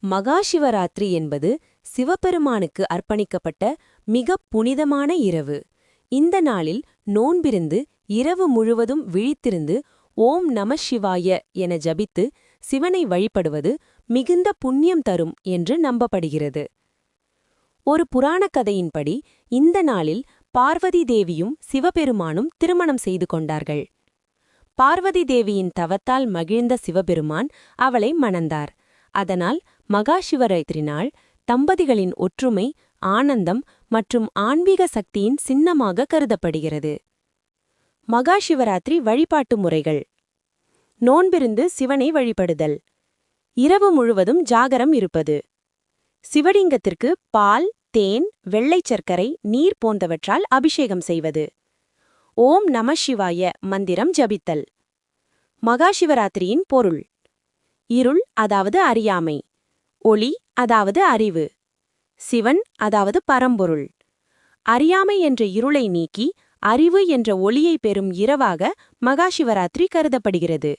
மகாசிவராத்திரி என்பது சிவபெருமானுக்கு அர்ப்பணிக்கப்பட்ட மிகப் புனிதமான இரவு. இந்த நாளில் நோன்பிருந்து இரவு முழுவதும் விழித்திருந்து ஓம் நம சிவாய என ஜபித்து சிவனை வழிபடுவது மிகுந்த புண்ணியம் தரும் என்று நம்பப்படுகிறது. ஒரு புராணக் கதையின்படி இந்த நாளில் பார்வதி தேவியும் சிவபெருமானும் திருமணம் செய்து கொண்டார்கள். பார்வதி தேவியின் தவத்தால் மகிழ்ந்த சிவபெருமான் அவளை மணந்தார். அதனால் மகாசிவராத்திரி நாள் தம்பதிகளின் ஒற்றுமை, ஆனந்தம் மற்றும் ஆன்மீக சக்தியின் சின்னமாக கருதப்படுகிறது. மகாசிவராத்திரி வழிபாட்டு முறைகள்: நோன்பிருந்து சிவனை வழிபடுதல், இரவு முழுவதும் ஜாகரம் இருப்பது, சிவலிங்கத்திற்கு பால், தேன், வெள்ளைச் சர்க்கரை, நீர் போன்றவற்றால் அபிஷேகம் செய்வது, ஓம் நம சிவாய மந்திரம் ஜபித்தல். மகாசிவராத்திரியின் பொருள்: இருள் அதாவது அறியாமை, ஒளி அதாவது அறிவு, சிவன் அதாவது பரம்பொருள். அறியாமை என்ற இருளை நீக்கி அறிவு என்ற ஒளியை பெறும் இரவாக மகாசிவராத்திரி கருதப்படுகிறது.